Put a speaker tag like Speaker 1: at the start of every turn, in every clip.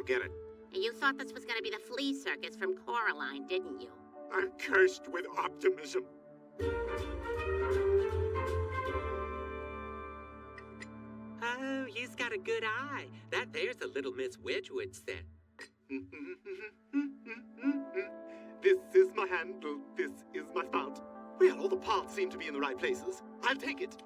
Speaker 1: don't get it.
Speaker 2: And you thought this was going to be the flea circus from Coraline, didn't you?
Speaker 1: I'm cursed with optimism.
Speaker 3: Oh, you've got a good eye. That there's a little Miss Wedgwood set.
Speaker 4: This is my handle, this is my spout. Well, all the parts seem to be in the right places. I'll take it.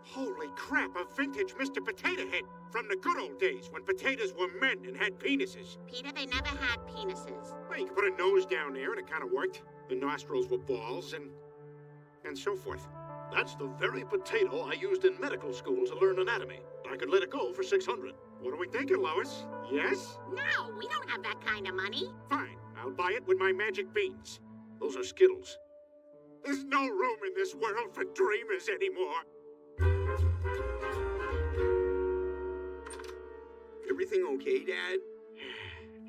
Speaker 1: Holy crap, a vintage Mr. Potato Head from the good old days when potatoes were men and had penises.
Speaker 2: Peter, they never had penises.
Speaker 1: Well, you could put a nose down there and it kind of worked. The nostrils were balls and so forth.
Speaker 4: That's the very potato I used in medical school to learn anatomy. I could let it go for $600.
Speaker 1: What are we thinking, Lois? Yes?
Speaker 2: No, we don't have that kind of money.
Speaker 1: Fine, I'll buy it with my magic beans.
Speaker 4: Those are Skittles.
Speaker 1: There's no room in this world for dreamers anymore.
Speaker 5: Everything okay, Dad?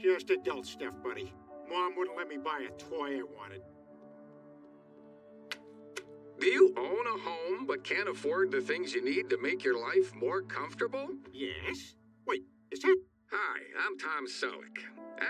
Speaker 1: Just adult stuff, buddy. Mom wouldn't let me buy a toy I wanted.
Speaker 5: Do you own a home but can't afford the things you need to make your life more comfortable?
Speaker 1: Yes? Wait, is that...
Speaker 5: Hi, I'm Tom Selleck.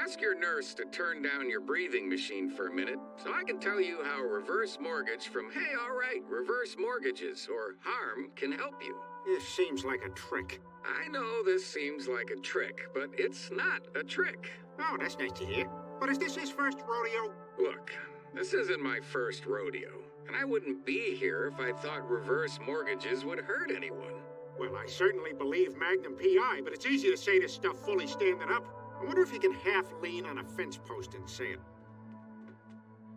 Speaker 5: Ask your nurse to turn down your breathing machine for a minute so I can tell you how a reverse mortgage from Hey Alright Reverse Mortgages or HARM can help you.
Speaker 1: This seems like a trick.
Speaker 5: I know this seems like a trick, but it's not a trick.
Speaker 1: Oh, that's nice to hear. But is this his first rodeo?
Speaker 5: Look, this isn't my first rodeo, and I wouldn't be here if I thought reverse mortgages would hurt anyone.
Speaker 1: Well, I certainly believe Magnum PI, but it's easy to say this stuff fully standing up. I wonder if you can half lean on a fence post and say it.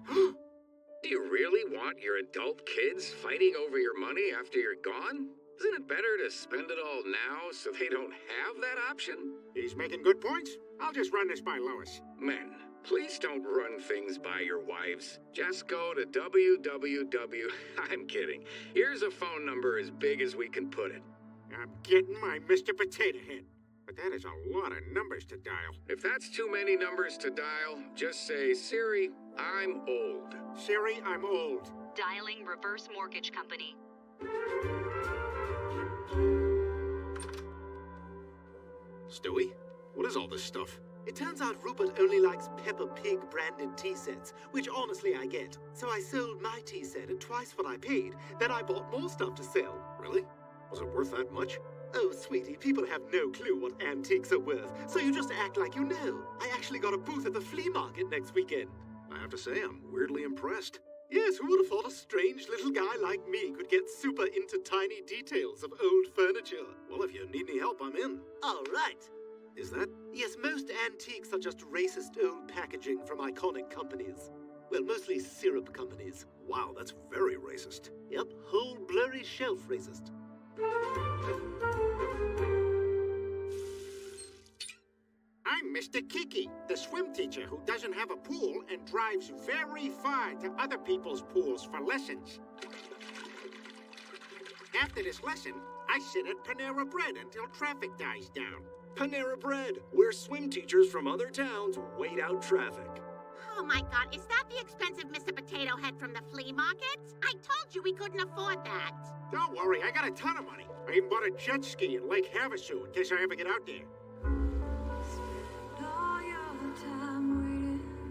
Speaker 5: Do you really want your adult kids fighting over your money after you're gone? Isn't it better to spend it all now so they don't have that option?
Speaker 1: He's making good points. I'll just run this by Lois.
Speaker 5: Men, please don't run things by your wives. Just go to www... I'm kidding. Here's a phone number as big as we can put it.
Speaker 1: I'm getting my Mr. Potato Head. But that is a lot of numbers to dial.
Speaker 5: If that's too many numbers to dial, just say, Siri, I'm old.
Speaker 1: Siri, I'm old.
Speaker 6: Dialing Reverse Mortgage Company.
Speaker 4: Stewie, what is all this stuff? It turns out Rupert only likes Peppa Pig branded tea sets, which honestly I get. So I sold my tea set at twice what I paid, then I bought more stuff to sell. Really? Was it worth that much? Oh, sweetie, people have no clue what antiques are worth, so you just act like you know. I actually got a booth at the flea market next weekend. I have to say, I'm weirdly impressed. Yes, who would have thought a strange little guy like me could get super into tiny details of old furniture? Well, if you need any help, I'm in. All right. Is that? Yes, most antiques are just racist old packaging from iconic companies. Well, mostly syrup companies. Wow, that's very racist. Yep, whole blurry shelf racist.
Speaker 1: I'm Mr. Kiki, the swim teacher who doesn't have a pool and drives very far to other people's pools for lessons. After this lesson, I sit at Panera Bread until traffic dies down.
Speaker 4: Panera Bread, where swim teachers from other towns wait out traffic.
Speaker 2: Oh my God, is that the expensive Mr. Potato Head from the flea market? I told you we couldn't afford that.
Speaker 1: Don't worry, I got a ton of money. I even bought a jet ski in Lake Havasu in case I ever get out there.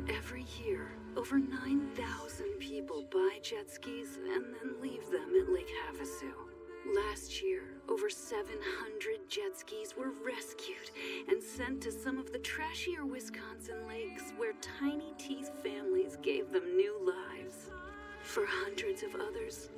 Speaker 7: Every year, over 9,000 people buy jet skis and then leave them at Lake Havasu. Last year, over 700 jet skis were rescued and sent to some of the trashier Wisconsin lakes where Tiny T's families gave them new lives. For hundreds of others,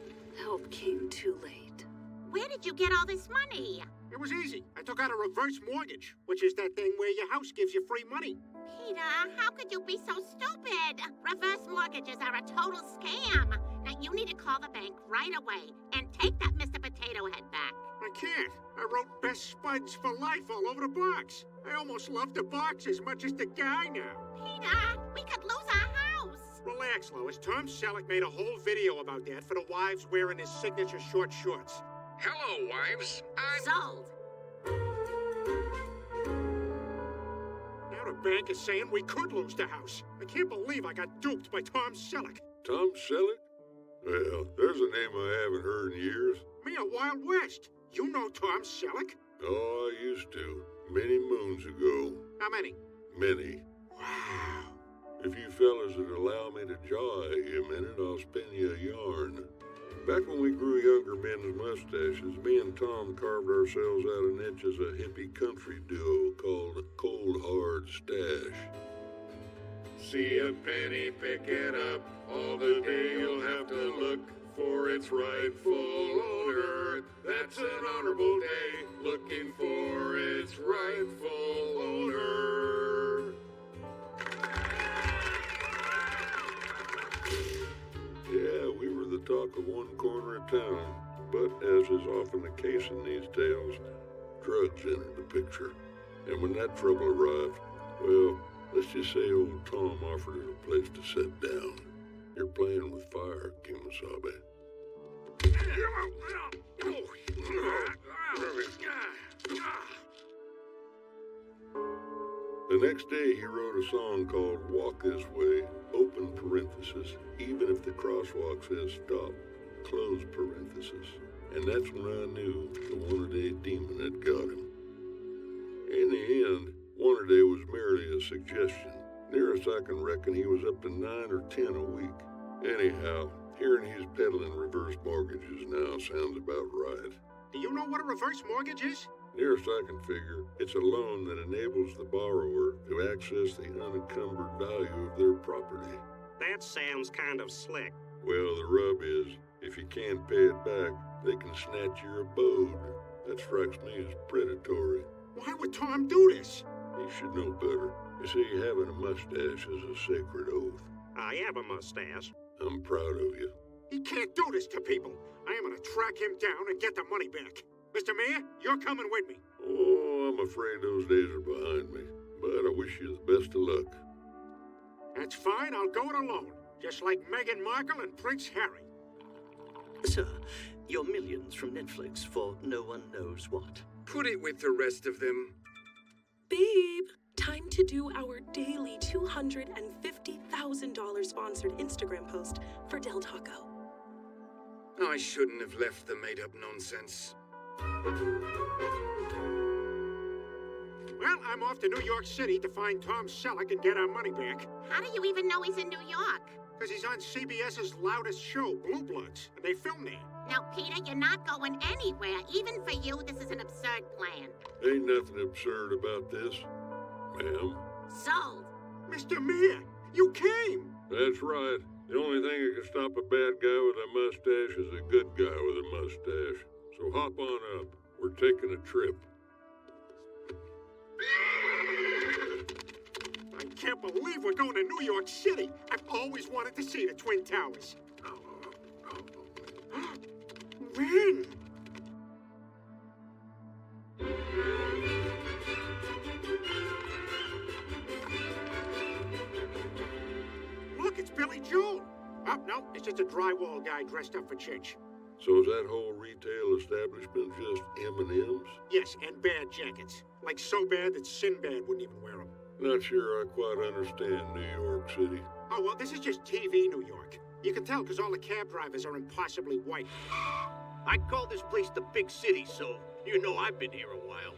Speaker 7: help came too late.
Speaker 2: Where did you get all this money?
Speaker 1: It was easy. I took out a reverse mortgage, which is that thing where your house gives you free money.
Speaker 2: Peter, how could you be so stupid? Reverse mortgages are a total scam. Now you need to call the bank right away and take that Mr. Potato Head back.
Speaker 1: I can't. I wrote Best Spuds for Life all over the box. I almost love the box as much as the guy now.
Speaker 2: Peter, we could lose our house.
Speaker 1: Relax, Lois. Tom Selleck made a whole video about that for the wives wearing his signature short shorts.
Speaker 5: Hello, wives.
Speaker 2: Sold.
Speaker 1: Now the bank is saying we could lose the house. I can't believe I got duped by Tom Selleck.
Speaker 8: Tom Selleck? Well, there's a name I haven't heard in years.
Speaker 1: Me a Wild West. You know Tom Selleck?
Speaker 8: Oh, I used to. Many moons ago.
Speaker 1: How many?
Speaker 8: Many.
Speaker 1: Wow.
Speaker 8: If you fellas would allow me to jaw at you a minute, I'll spin you a yarn. Back when we grew younger men's mustaches, me and Tom carved ourselves out a niche as a hippie country duo called Cold Hard Stash.
Speaker 5: See a penny, pick it up. All the day you'll have to look for its rightful owner. That's an honorable day, looking for its rightful owner.
Speaker 8: Yeah, we were the talk of one corner of town, but as is often the case in these tales, drugs entered the picture. And when that trouble arrived, well, let's just say old Tom offered us a place to sit down. You're playing with fire, Kimasabe. The next day, he wrote a song called Walk This Way, open parenthesis, even if the crosswalk says stop, close parenthesis. And that's when I knew the one-a-day demon had got him. In the end, one-a-day was merely a suggestion. Nearest I can reckon he was up to 9 or 10 a week. Anyhow, hearing he's peddling reverse mortgages now sounds about right.
Speaker 1: Do you know what a reverse mortgage is?
Speaker 8: Nearest I can figure, it's a loan that enables the borrower to access the unencumbered value of their property.
Speaker 9: That sounds kind of slick.
Speaker 8: Well, the rub is, if you can't pay it back, they can snatch your abode. That strikes me as predatory.
Speaker 1: Why would Tom do this?
Speaker 8: He should know better. You see, having a mustache is a sacred oath.
Speaker 9: I have a mustache.
Speaker 8: I'm proud of you.
Speaker 1: He can't do this to people. I am going to track him down and get the money back. Mr. Mayor, you're coming with me.
Speaker 8: Oh, I'm afraid those days are behind me, but I wish you the best of luck.
Speaker 1: That's fine, I'll go it alone. Just like Meghan Markle and Prince Harry.
Speaker 10: Sir, your millions from Netflix for no one knows what.
Speaker 5: Put it with the rest of them.
Speaker 11: Babe, time to do our daily $250,000 sponsored Instagram post for Del Taco.
Speaker 5: I shouldn't have left the made-up nonsense.
Speaker 1: Well, I'm off to New York City to find Tom Selleck and get our money back.
Speaker 2: How do you even know he's in New York?
Speaker 1: Because he's on CBS's loudest show, Blue Bloods, and they film there.
Speaker 2: Now, Peter, you're not going anywhere. Even for you, this is an absurd plan.
Speaker 8: Ain't nothing absurd about this, ma'am.
Speaker 2: Sold.
Speaker 1: Mr. Mayor, you came.
Speaker 8: That's right. The only thing that can stop a bad guy with a mustache is a good guy with a mustache. So hop on up. We're taking a trip.
Speaker 1: I can't believe we're going to New York City. I've always wanted to see the Twin Towers. When? Look, it's Billy Joel. Oh, no, it's just a drywall guy dressed up for church.
Speaker 8: So is that whole retail establishment just M&Ms?
Speaker 1: Yes, and bad jackets. Like so bad that Sinbad wouldn't even wear them.
Speaker 8: Not sure I quite understand New York City.
Speaker 1: Oh, well, this is just TV New York. You can tell because all the cab drivers are impossibly white.
Speaker 12: I call this place the big city, so you know I've been here a while.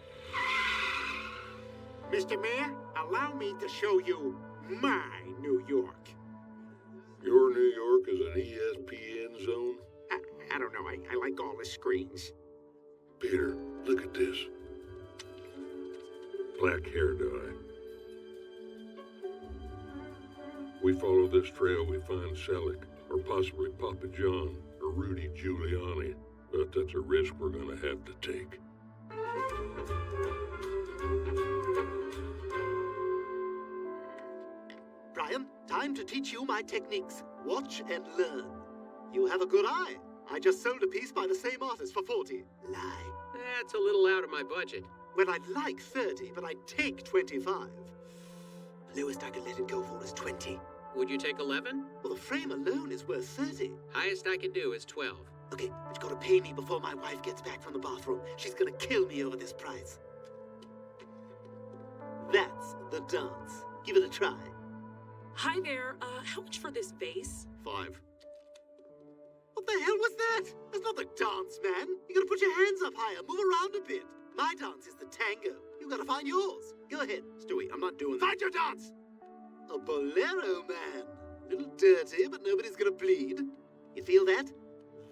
Speaker 1: Mr. Mayor, allow me to show you my New York.
Speaker 8: Your New York is an ESPN zone?
Speaker 1: I don't know. I like all the screens.
Speaker 8: Peter, look at this. Black hair dye. We follow this trail, we find Selleck, or possibly Papa John, or Rudy Giuliani. But that's a risk we're gonna have to take.
Speaker 12: Brian, time to teach you my techniques. Watch and learn. You have a good eye. I just sold a piece by the same artist for 40. Lie.
Speaker 3: That's a little out of my budget.
Speaker 12: Well, I'd like 30, but I'd take 25. Lowest I could let it go for is 20.
Speaker 3: Would you take 11?
Speaker 12: Well, the frame alone is worth 30.
Speaker 3: Highest I can do is 12.
Speaker 12: Okay, but you gotta pay me before my wife gets back from the bathroom. She's gonna kill me over this price. That's the dance. Give it a try.
Speaker 11: Hi there, how much for this vase?
Speaker 12: 5. What the hell was that? That's not the dance, man. You gotta put your hands up higher. Move around a bit. My dance is the tango. You gotta find yours. Go ahead.
Speaker 1: Stewie, I'm not doing that. Find your dance!
Speaker 12: A bolero, man. A little dirty, but nobody's gonna bleed. You feel that?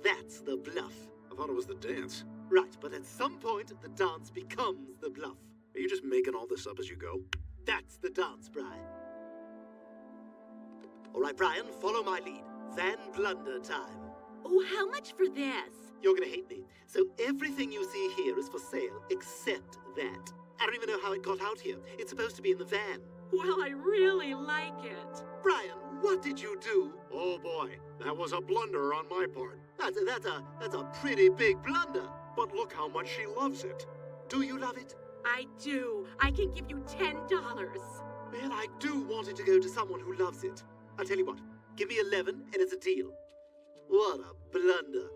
Speaker 12: That's the bluff.
Speaker 1: I thought it was the dance.
Speaker 12: Right, but at some point, the dance becomes the bluff.
Speaker 1: Are you just making all this up as you go?
Speaker 12: That's the dance, Brian. All right, Brian, follow my lead. Van Blunder time.
Speaker 11: Oh, how much for this?
Speaker 12: You're gonna hate me. So everything you see here is for sale, except that. I don't even know how it got out here. It's supposed to be in the van.
Speaker 11: Well, I really like it.
Speaker 12: Brian, what did you do?
Speaker 1: Oh boy, that was a blunder on my part.
Speaker 12: That's a pretty big blunder.
Speaker 1: But look how much she loves it.
Speaker 12: Do you love it?
Speaker 11: I do. I can give you $10.
Speaker 12: Man, I do want it to go to someone who loves it. I'll tell you what, give me 11 and it's a deal. What a blunder.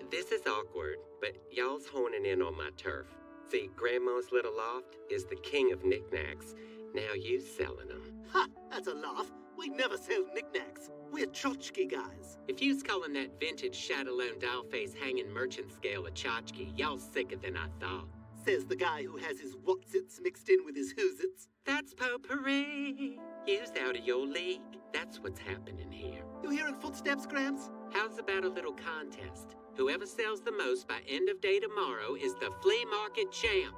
Speaker 3: This is awkward, but y'all's honing in on my turf. See, Grandma's little loft is the king of knickknacks. Now you selling them.
Speaker 12: Ha! That's a laugh. We never sell knickknacks. We're tchotchke guys.
Speaker 3: If you's calling that vintage Shadowlone doll-face hanging merchant scale a tchotchke, y'all sicker than I thought.
Speaker 12: Says the guy who has his whatsits mixed in with his who's-its.
Speaker 3: That's potpourri. You's out of your league. That's what's happening here.
Speaker 12: You hearing footsteps, Gramps?
Speaker 3: How's about a little contest? Whoever sells the most by end of day tomorrow is the flea market champ.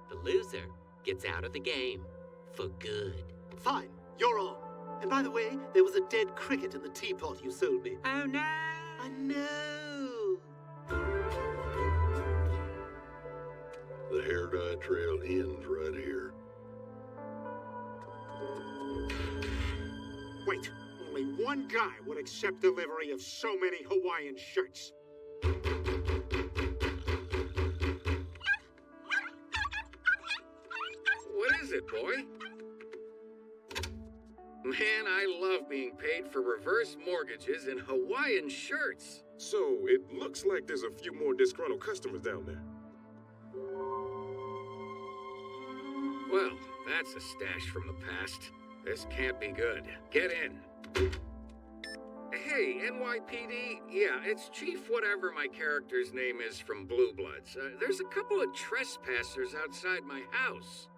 Speaker 3: The loser gets out of the game. For good.
Speaker 12: Fine, you're on. And by the way, there was a dead cricket in the teapot you sold me.
Speaker 3: Oh no!
Speaker 12: I know!
Speaker 8: The hair dye trail ends right here.
Speaker 1: Wait, only one guy would accept delivery of so many Hawaiian shirts.
Speaker 5: What is it, boy? Man, I love being paid for reverse mortgages and Hawaiian shirts.
Speaker 13: So, it looks like there's a few more disgruntled customers down there.
Speaker 5: Well, that's a stash from the past. This can't be good. Get in. Hey, NYPD, yeah, it's Chief whatever my character's name is from Blue Bloods. There's a couple of trespassers outside my house.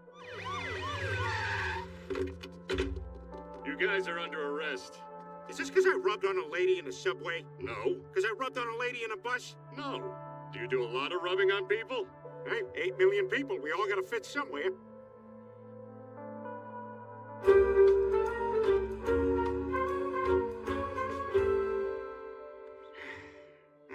Speaker 13: You guys are under arrest.
Speaker 1: Is this because I rubbed on a lady in the subway?
Speaker 13: No.
Speaker 1: Because I rubbed on a lady in a bus?
Speaker 13: No. Do you do a lot of rubbing on people?
Speaker 1: Hey, 8 million people. We all gotta fit somewhere.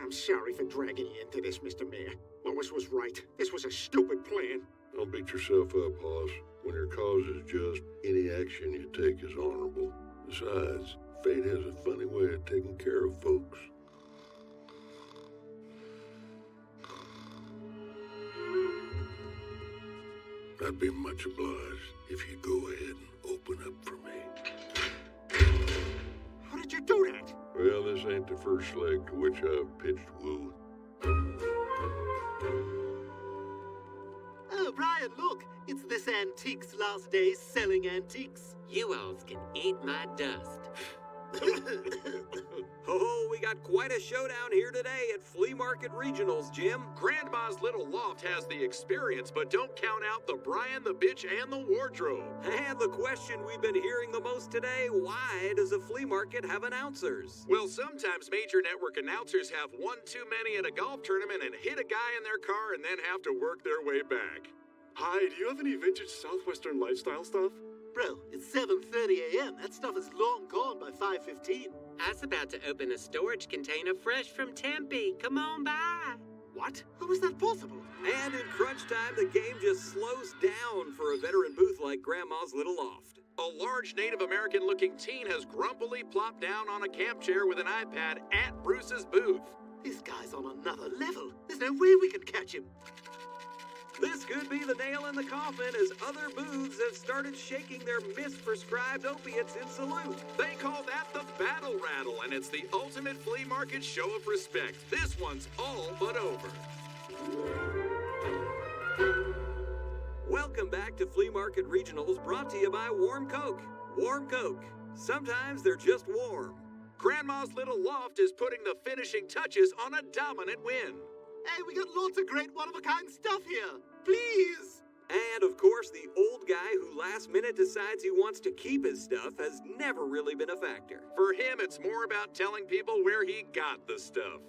Speaker 1: I'm sorry for dragging you into this, Mr. Mayor. Lois was right. This was a stupid plan.
Speaker 8: Don't beat yourself up, Hoss. When your cause is just, any action you take is honorable. Besides, fate has a funny way of taking care of folks. I'd be much obliged if you'd go ahead and open up for me.
Speaker 1: How did you do that?
Speaker 8: Well, this ain't the first leg to which I've pitched woo.
Speaker 12: Oh, Brian, look. It's this antique's last day selling antiques.
Speaker 3: You alls can eat my dust.
Speaker 14: Oh, we got quite a showdown here today at Flea Market Regionals, Jim.
Speaker 15: Grandma's little loft has the experience, but don't count out the Brian, the bitch, and the wardrobe.
Speaker 14: And the question we've been hearing the most today, why does a flea market have announcers?
Speaker 15: Well, sometimes major network announcers have one too many at a golf tournament and hit a guy in their car and then have to work their way back.
Speaker 13: Hi, do you have any vintage Southwestern lifestyle stuff?
Speaker 12: Bro, it's 7:30 a.m. That stuff is long gone by 5:15.
Speaker 3: I was about to open a storage container fresh from Tempe. Come on by.
Speaker 12: What? How is that possible?
Speaker 14: And in crunch time, the game just slows down for a veteran booth like Grandma's Little Loft.
Speaker 15: A large Native American-looking teen has grumpily plopped down on a camp chair with an iPad at Bruce's booth.
Speaker 12: This guy's on another level. There's no way we can catch him.
Speaker 14: This could be the nail in the coffin as other booths have started shaking their misprescribed opiates in salute.
Speaker 15: They call that the Battle Rattle, and it's the ultimate flea market show of respect. This one's all but over.
Speaker 14: Welcome back to Flea Market Regionals, brought to you by Warm Coke. Warm Coke. Sometimes they're just warm.
Speaker 15: Grandma's Little Loft is putting the finishing touches on a dominant win.
Speaker 12: Hey, we got lots of great one-of-a-kind stuff here.
Speaker 4: please!
Speaker 14: And of course, the old guy who last minute decides he wants to keep his stuff has never really been a factor.
Speaker 15: For him, it's more about telling people where he got the stuff.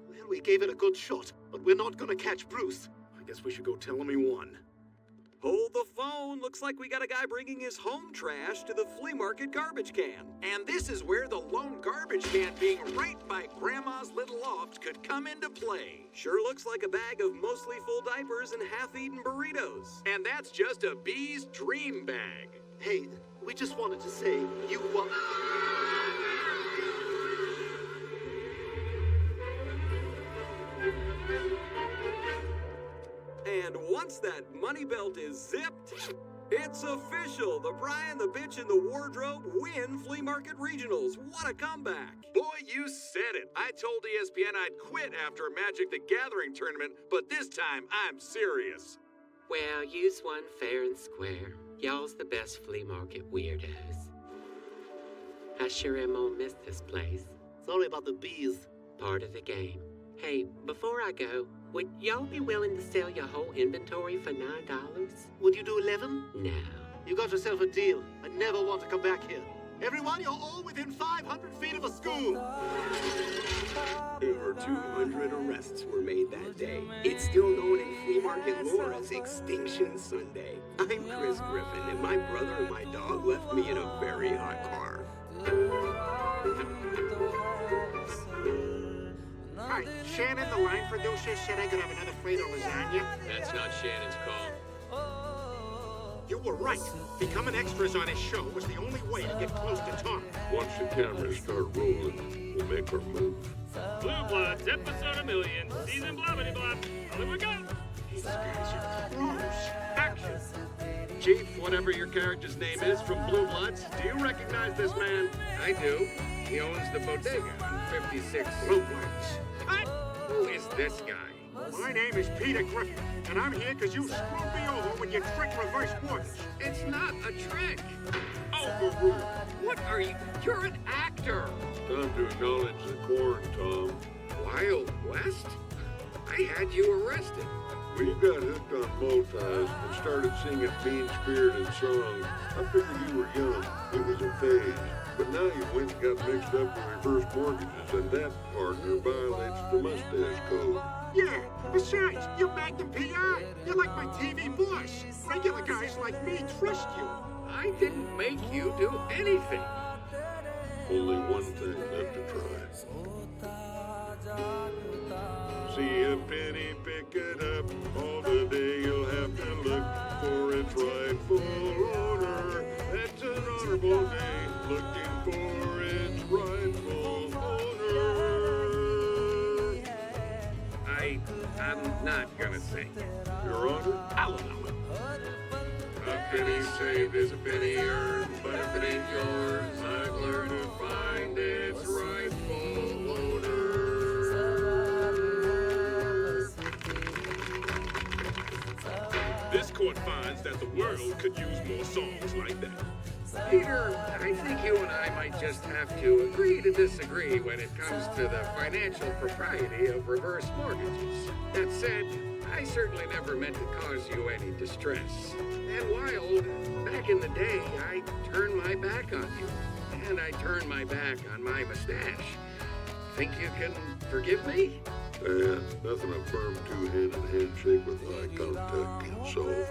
Speaker 12: Well, we gave it a good shot, but we're not gonna catch Bruce.
Speaker 13: I guess we should go tell him he won.
Speaker 14: Hold the phone. Looks like we got a guy bringing his home trash to the flea market garbage can.
Speaker 15: And this is where the lone garbage can being right by Grandma's little loft could come into play.
Speaker 14: Sure looks like a bag of mostly full diapers and half-eaten burritos.
Speaker 15: And that's just a bee's dream bag.
Speaker 12: Hey, we just wanted to say you won.
Speaker 14: And once that money belt is zipped, it's official. The Brian, the Bitch, and the Wardrobe win Flea Market Regionals. What a comeback.
Speaker 15: Boy, you said it. I told ESPN I'd quit after a Magic the Gathering tournament, but this time I'm serious.
Speaker 3: Well, you's won fair and square. Y'all's the best flea market weirdos. I sure am gonna miss this place.
Speaker 12: Sorry about the bees.
Speaker 3: Part of the game. Hey, before I go, would y'all be willing to sell your whole inventory for $9?
Speaker 12: Would you do 11?
Speaker 3: No.
Speaker 12: You got yourself a deal. I never want to come back here. Everyone, you're all within 500 feet of a school.
Speaker 16: Over 200 arrests were made that day. It's still known in flea market lore as Extinction Sunday. I'm Chris Griffin, and my brother and my dog left me in a very hot car.
Speaker 1: Hi, Shannon, the line producer, said I could have another Fredo lasagna.
Speaker 3: That's not Shannon's call.
Speaker 1: You were right. Becoming extras on his show was the only way to get close to Tom.
Speaker 8: Once the cameras start rolling, we'll make our move.
Speaker 17: Blue Bloods, episode 1,000,000, season blah-blah blah. Here we go.
Speaker 1: These guys are pros.
Speaker 17: Action.
Speaker 15: Chief, whatever your character's name is from Blue Bloods, do you recognize this man?
Speaker 5: I do. He owns the bodega on 56.
Speaker 1: Blue Bloods.
Speaker 5: What? Who is this guy?
Speaker 1: My name is Peter Griffin, and I'm here because you screwed me over with your trick reverse mortgage.
Speaker 5: It's not a trick.
Speaker 1: Overruled.
Speaker 5: What are you? You're an actor.
Speaker 8: Time to acknowledge the corn, Tom.
Speaker 5: Wild West? I had you arrested.
Speaker 8: When you got hooked on multis and started singing mean-spirited songs, I figured you were young. It was a phase. But now you went and got mixed up with reverse mortgages, and that partner violates the mustache code.
Speaker 1: Yeah, besides, you're Magnum PI. You're like my TV boss. Regular guys like me trust you.
Speaker 5: I didn't make you do anything.
Speaker 8: Only one thing left to try. See a penny, pick it up. All the day you'll have to look for its rightful owner. That's an honorable day, looking for its rightful owner.
Speaker 5: I'm not gonna sing.
Speaker 8: Your Honor?
Speaker 5: I'll allow it.
Speaker 8: A penny saved is a penny earned, but if it ain't yours, I've learned to find its rightful owner.
Speaker 13: This court finds that the world could use more songs like that.
Speaker 5: Peter, I think you and I might just have to agree to disagree when it comes to the financial propriety of reverse mortgages. That said, I certainly never meant to cause you any distress. And while, back in the day, I turned my back on you, and I turned my back on my mustache. Think you can forgive me?
Speaker 8: Nothing a firm two-handed handshake with eye contact can solve.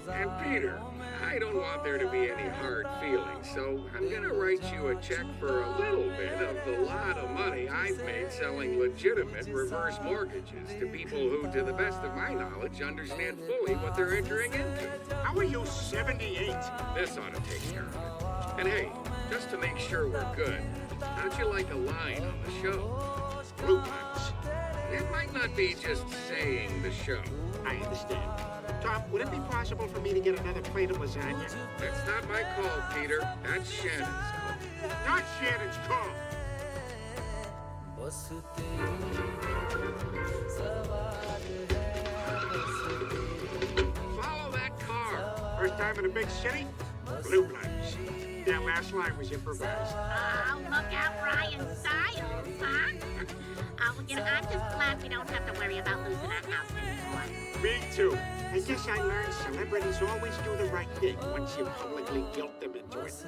Speaker 5: And Peter, I don't want there to be any hard feelings, so I'm gonna write you a check for a little bit of the lot of money I've made selling legitimate reverse mortgages to people who, to the best of my knowledge, understand fully what they're entering into.
Speaker 1: How are you 78?
Speaker 5: This ought to take care of it. And hey, just to make sure we're good, how'd you like a line on the show?
Speaker 1: Blue Bloods.
Speaker 5: It might not be just saying the show.
Speaker 1: I understand. Tom, would it be possible for me to get another plate of lasagna?
Speaker 5: That's not my call, Peter. That's Shannon's call.
Speaker 1: Not Shannon's call.
Speaker 5: Follow that car.
Speaker 1: First time in a big city? Blue Bloods. that last line was improvised.
Speaker 2: Oh, look out, Ryan Styles, huh? Oh, you know, I'm just glad we don't have to worry about losing our house anymore.
Speaker 1: Me too. I guess I learned celebrities always do the right thing once you publicly guilt them into it.